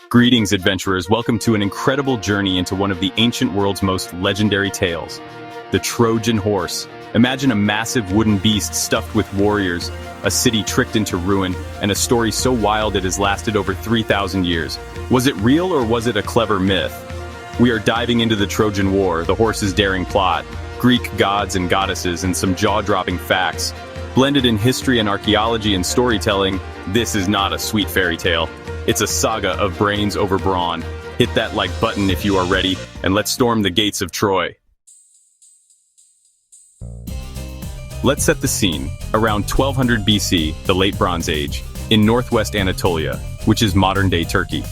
Greetings, adventurers. Welcome to an incredible journey into one of the ancient world's most legendary tales, the Trojan Horse. Imagine a massive wooden beast stuffed with warriors, a city tricked into ruin, and a story so wild it has lasted over 3,000 years. Was it real or was it a clever myth? We are diving into the Trojan War, the horse's daring plot, Greek gods and goddesses, and some jaw-dropping facts. Blended in history and archaeology and storytelling, this is not a sweet fairy tale. It's a saga of brains over brawn. Hit that like button if you are ready, and let's storm the gates of Troy. Let's set the scene. Around 1200 BC, the Late Bronze Age, in northwest Anatolia, which is modern-day Turkey.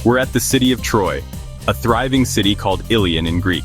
We're at the city of Troy, a thriving city called Ilion in Greek.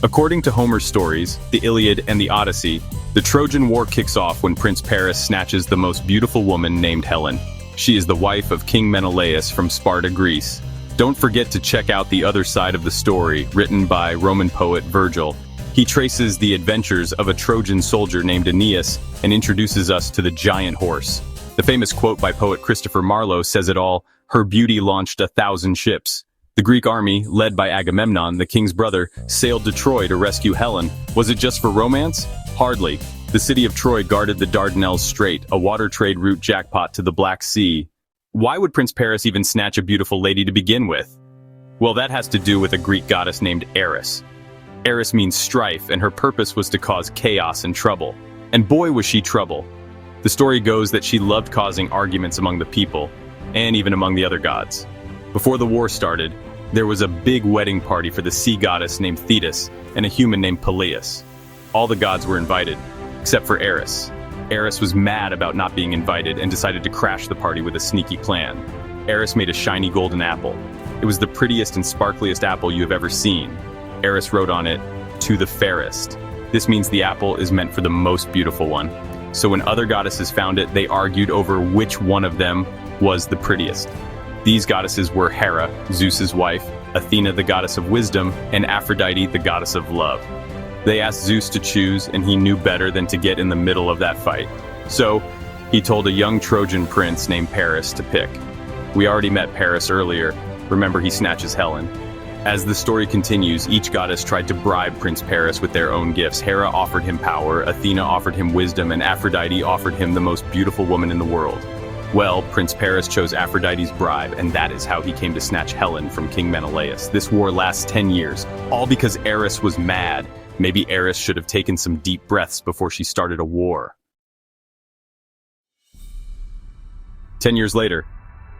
According to Homer's stories, the Iliad and the Odyssey, the Trojan War kicks off when Prince Paris snatches the most beautiful woman named Helen. She is the wife of King Menelaus from Sparta, Greece. Don't forget to check out the other side of the story, written by Roman poet Virgil. He traces the adventures of a Trojan soldier named Aeneas and introduces us to the giant horse. The famous quote by poet Christopher Marlowe says it all: "Her beauty launched 1,000 ships." The Greek army, led by Agamemnon, the king's brother, sailed to Troy to rescue Helen. Was it just for romance? Hardly. The city of Troy guarded the Dardanelles Strait, a water trade route jackpot to the Black Sea. Why would Prince Paris even snatch a beautiful lady to begin with? Well, that has to do with a Greek goddess named Eris. Eris means strife, and her purpose was to cause chaos and trouble. And boy, was she trouble. The story goes that she loved causing arguments among the people, and even among the other gods. Before the war started, there was a big wedding party for the sea goddess named Thetis and a human named Peleus. All the gods were invited, except for Eris. Eris was mad about not being invited and decided to crash the party with a sneaky plan. Eris made a shiny golden apple. It was the prettiest and sparkliest apple you have ever seen. Eris wrote on it, "To the fairest." This means the apple is meant for the most beautiful one. So when other goddesses found it, they argued over which one of them was the prettiest. These goddesses were Hera, Zeus's wife, Athena, the goddess of wisdom, and Aphrodite, the goddess of love. They asked Zeus to choose, and he knew better than to get in the middle of that fight. So, he told a young Trojan prince named Paris to pick. We already met Paris earlier. Remember, he snatches Helen. As the story continues, each goddess tried to bribe Prince Paris with their own gifts. Hera offered him power, Athena offered him wisdom, and Aphrodite offered him the most beautiful woman in the world. Well, Prince Paris chose Aphrodite's bribe, and that is how he came to snatch Helen from King Menelaus. This war lasts 10 years, all because Eris was mad. Maybe Eris should have taken some deep breaths before she started a war. 10 years later,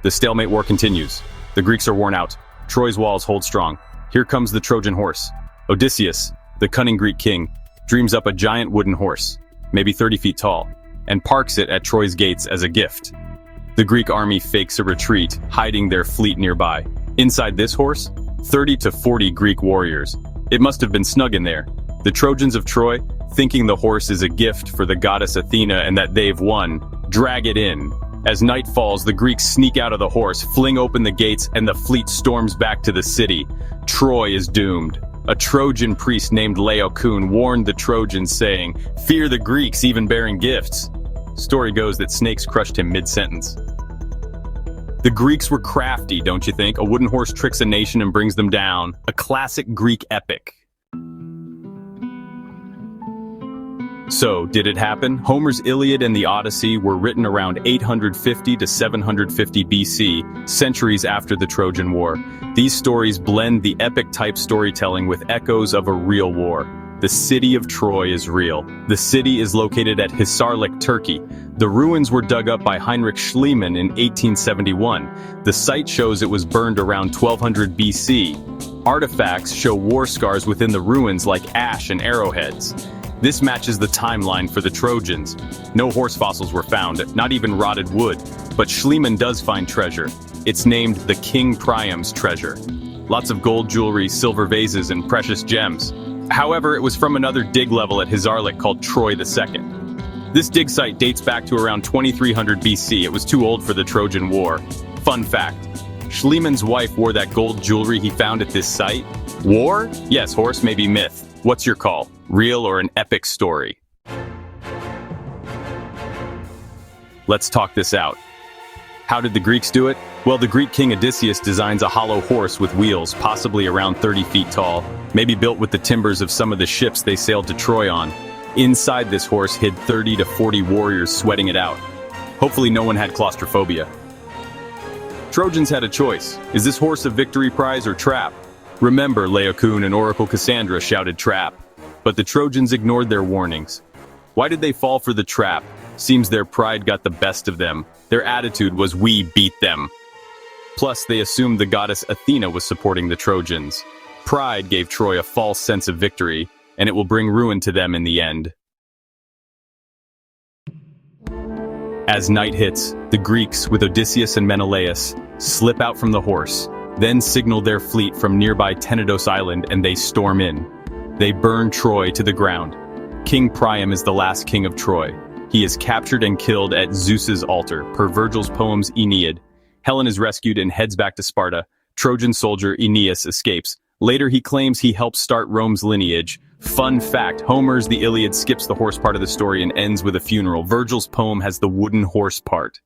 the stalemate war continues. The Greeks are worn out. Troy's walls hold strong. Here comes the Trojan horse. Odysseus, the cunning Greek king, dreams up a giant wooden horse, maybe 30 feet tall, and parks it at Troy's gates as a gift. The Greek army fakes a retreat, hiding their fleet nearby. Inside this horse, 30 to 40 Greek warriors. It must have been snug in there. The Trojans of Troy, thinking the horse is a gift for the goddess Athena and that they've won, drag it in. As night falls, the Greeks sneak out of the horse, fling open the gates, and the fleet storms back to the city. Troy is doomed. A Trojan priest named Laocoon warned the Trojans, saying, "Fear the Greeks, even bearing gifts." Story goes that snakes crushed him mid-sentence. The Greeks were crafty, don't you think? A wooden horse tricks a nation and brings them down. A classic Greek epic. So, did it happen? Homer's Iliad and the Odyssey were written around 850 to 750 BC, centuries after the Trojan War. These stories blend the epic-type storytelling with echoes of a real war. The city of Troy is real. The city is located at Hisarlik, Turkey. The ruins were dug up by Heinrich Schliemann in 1871. The site shows it was burned around 1200 BC. Artifacts show war scars within the ruins like ash and arrowheads. This matches the timeline for the Trojans. No horse fossils were found, not even rotted wood. But Schliemann does find treasure. It's named the King Priam's treasure. Lots of gold jewelry, silver vases, and precious gems. However, it was from another dig level at Hisarlik called Troy II. This dig site dates back to around 2300 BC. It was too old for the Trojan War. Fun fact, Schliemann's wife wore that gold jewelry he found at this site. War? Yes, horse, maybe myth. What's your call? Real or an epic story? Let's talk this out. How did the Greeks do it? Well, the Greek king Odysseus designs a hollow horse with wheels, possibly around 30 feet tall, maybe built with the timbers of some of the ships they sailed to Troy on. Inside this horse hid 30 to 40 warriors sweating it out. Hopefully no one had claustrophobia. Trojans had a choice. Is this horse a victory prize or trap? Remember, Laocoon and Oracle Cassandra shouted trap. But the Trojans ignored their warnings. Why did they fall for the trap? Seems their pride got the best of them. Their attitude was, we beat them. Plus, they assumed the goddess Athena was supporting the Trojans. Pride gave Troy a false sense of victory, and it will bring ruin to them in the end. As night hits, the Greeks, with Odysseus and Menelaus, slip out from the horse, then signal their fleet from nearby Tenedos Island and they storm in. They burn Troy to the ground. King Priam is the last king of Troy. He is captured and killed at Zeus's altar, per Virgil's poems Aeneid. Helen is rescued and heads back to Sparta. Trojan soldier Aeneas escapes. Later he claims he helped start Rome's lineage. Fun fact, Homer's The Iliad skips the horse part of the story and ends with a funeral. Virgil's poem has the wooden horse part.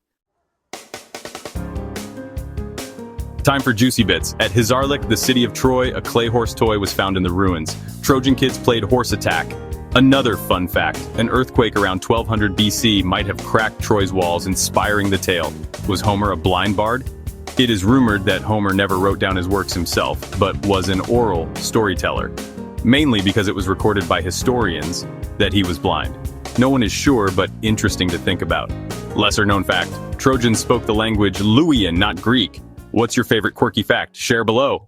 Time for juicy bits. At Hisarlik, the city of Troy, a clay horse toy was found in the ruins. Trojan kids played horse attack. Another fun fact, an earthquake around 1200 BC might have cracked Troy's walls, inspiring the tale. Was Homer a blind bard? It is rumored that Homer never wrote down his works himself, but was an oral storyteller. Mainly because it was recorded by historians that he was blind. No one is sure, but interesting to think about. Lesser known fact, Trojans spoke the language Luwian, not Greek. What's your favorite quirky fact? Share below.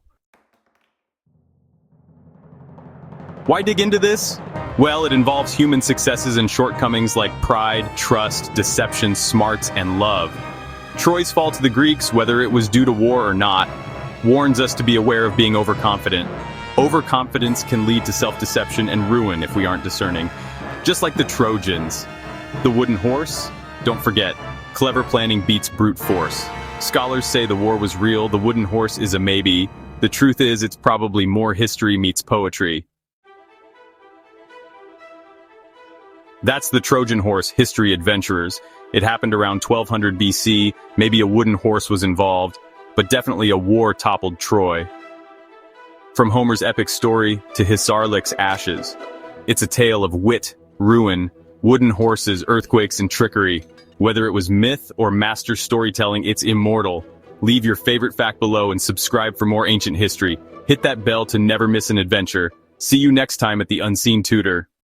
Why dig into this? Well, it involves human successes and shortcomings like pride, trust, deception, smarts, and love. Troy's fall to the Greeks, whether it was due to war or not, warns us to be aware of being overconfident. Overconfidence can lead to self-deception and ruin if we aren't discerning. Just like the Trojans. The wooden horse? Don't forget, clever planning beats brute force. Scholars say the war was real, the wooden horse is a maybe. The truth is, it's probably more history meets poetry. That's the Trojan Horse, History Adventurers. It happened around 1200 BC, maybe a wooden horse was involved, but definitely a war toppled Troy. From Homer's epic story to Hisarlik's ashes, it's a tale of wit, ruin, wooden horses, earthquakes, and trickery. Whether it was myth or master storytelling, it's immortal. Leave your favorite fact below and subscribe for more ancient history. Hit that bell to never miss an adventure. See you next time at the Unseen Tutor.